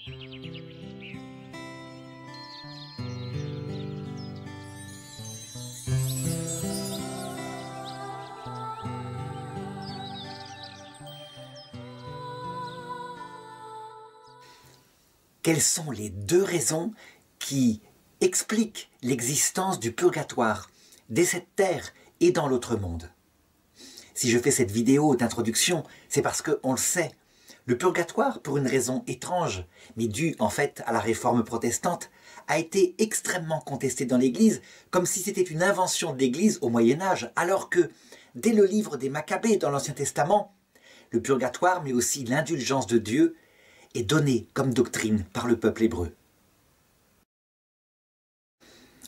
Quelles sont les deux raisons qui expliquent l'existence du purgatoire, dès cette terre et dans l'autre monde? Si je fais cette vidéo d'introduction, c'est parce qu'on le sait, le purgatoire, pour une raison étrange, mais due en fait à la réforme protestante, a été extrêmement contesté dans l'Église, comme si c'était une invention de l'Église au Moyen-Âge, alors que, dès le livre des Maccabées dans l'Ancien Testament, le purgatoire, mais aussi l'indulgence de Dieu, est donné comme doctrine par le peuple hébreu.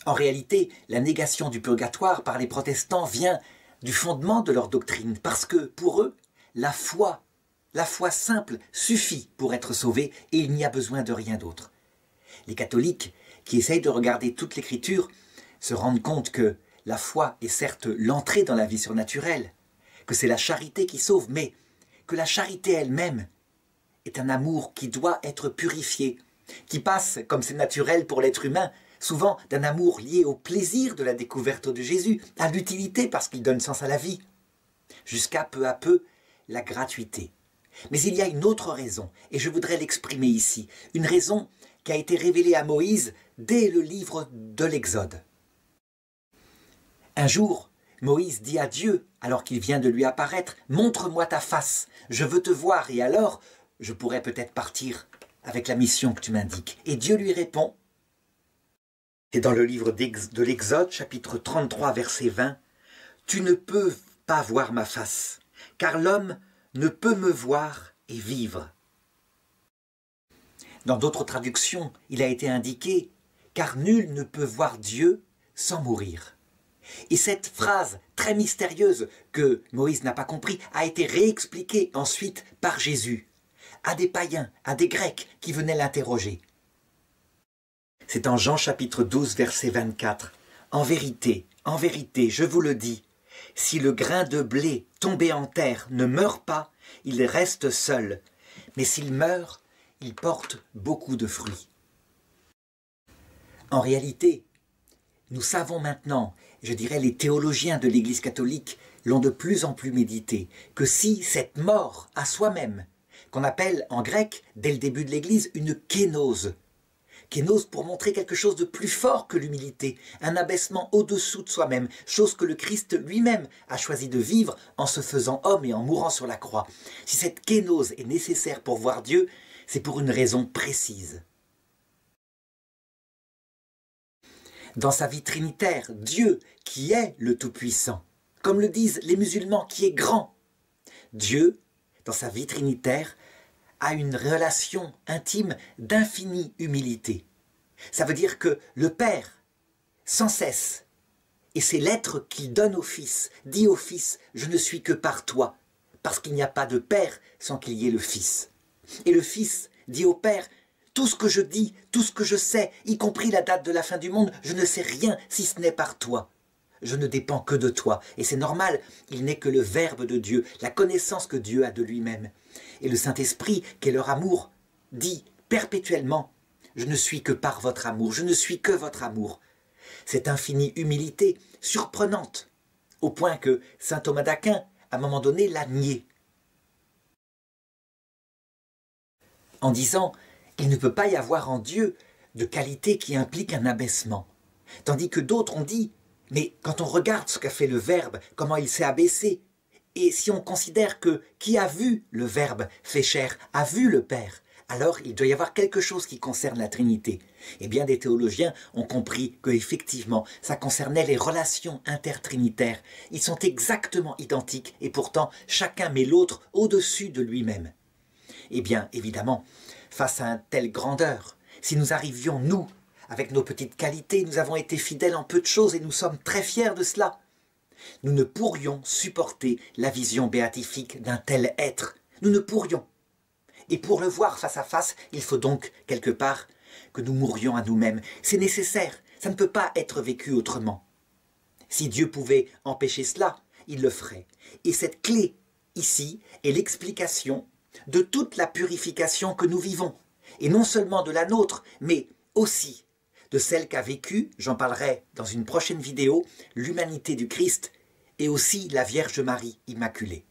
En réalité, la négation du purgatoire par les protestants vient du fondement de leur doctrine, parce que pour eux, la foi simple suffit pour être sauvé et il n'y a besoin de rien d'autre. Les catholiques qui essayent de regarder toute l'écriture se rendent compte que la foi est certes l'entrée dans la vie surnaturelle, que c'est la charité qui sauve, mais que la charité elle-même est un amour qui doit être purifié, qui passe, comme c'est naturel pour l'être humain, souvent d'un amour lié au plaisir de la découverte de Jésus, à l'utilité parce qu'il donne sens à la vie, jusqu'à peu à peu la gratuité. Mais il y a une autre raison, et je voudrais l'exprimer ici, une raison qui a été révélée à Moïse dès le livre de l'Exode. Un jour, Moïse dit à Dieu, alors qu'il vient de lui apparaître, « Montre-moi ta face, je veux te voir, et alors je pourrais peut-être partir avec la mission que tu m'indiques. » Et Dieu lui répond, c'est dans le livre de l'Exode, chapitre 33, verset 20, « Tu ne peux pas voir ma face, car l'homme ne peut me voir et vivre. » Dans d'autres traductions, il a été indiqué, « Car nul ne peut voir Dieu sans mourir. » Et cette phrase très mystérieuse que Moïse n'a pas compris a été réexpliquée ensuite par Jésus à des païens, à des Grecs qui venaient l'interroger. C'est en Jean chapitre 12, verset 24. « En vérité, je vous le dis, si le grain de blé tombé en terre ne meurt pas, il reste seul, mais s'il meurt, il porte beaucoup de fruits. » En réalité, nous savons maintenant, je dirais les théologiens de l'Église catholique l'ont de plus en plus médité, que si cette mort à soi-même, qu'on appelle en grec, dès le début de l'Église, une kénose. Kénose pour montrer quelque chose de plus fort que l'humilité, un abaissement au-dessous de soi-même, chose que le Christ lui-même a choisi de vivre en se faisant homme et en mourant sur la croix. Si cette kénose est nécessaire pour voir Dieu, c'est pour une raison précise. Dans sa vie trinitaire, Dieu, qui est le Tout-Puissant, comme le disent les musulmans, qui est grand, Dieu, dans sa vie trinitaire, a une relation intime d'infinie humilité. Ça veut dire que le Père, sans cesse, et c'est l'être qu'il donne au Fils, dit au Fils, « Je ne suis que par toi », parce qu'il n'y a pas de Père sans qu'il y ait le Fils. Et le Fils dit au Père, « Tout ce que je dis, tout ce que je sais, y compris la date de la fin du monde, je ne sais rien si ce n'est par toi. Je ne dépends que de toi. » Et c'est normal, il n'est que le Verbe de Dieu, la connaissance que Dieu a de lui-même. Et le Saint-Esprit, qui est leur amour, dit perpétuellement, « Je ne suis que par votre amour, je ne suis que votre amour. » Cette infinie humilité, surprenante, au point que saint Thomas d'Aquin, à un moment donné, l'a nié. En disant, il ne peut pas y avoir en Dieu de qualité qui implique un abaissement. Tandis que d'autres ont dit, mais quand on regarde ce qu'a fait le Verbe, comment il s'est abaissé, et si on considère que qui a vu le Verbe fait chair a vu le Père, alors il doit y avoir quelque chose qui concerne la Trinité. Et bien des théologiens ont compris qu'effectivement, ça concernait les relations intertrinitaires. Ils sont exactement identiques et pourtant chacun met l'autre au-dessus de lui-même. Eh bien, évidemment, face à une telle grandeur, si nous arrivions, nous, avec nos petites qualités, nous avons été fidèles en peu de choses et nous sommes très fiers de cela. Nous ne pourrions supporter la vision béatifique d'un tel être. Nous ne pourrions. Et pour le voir face à face, il faut donc, quelque part, que nous mourions à nous-mêmes. C'est nécessaire, ça ne peut pas être vécu autrement. Si Dieu pouvait empêcher cela, il le ferait. Et cette clé, ici, est l'explication de toute la purification que nous vivons. et non seulement de la nôtre, mais aussi de celle qu'a vécue, j'en parlerai dans une prochaine vidéo, l'humanité du Christ et aussi la Vierge Marie Immaculée.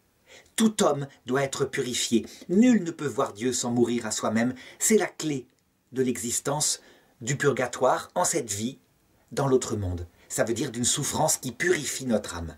Tout homme doit être purifié. Nul ne peut voir Dieu sans mourir à soi-même. C'est la clé de l'existence du purgatoire en cette vie, dans l'autre monde. Ça veut dire d'une souffrance qui purifie notre âme.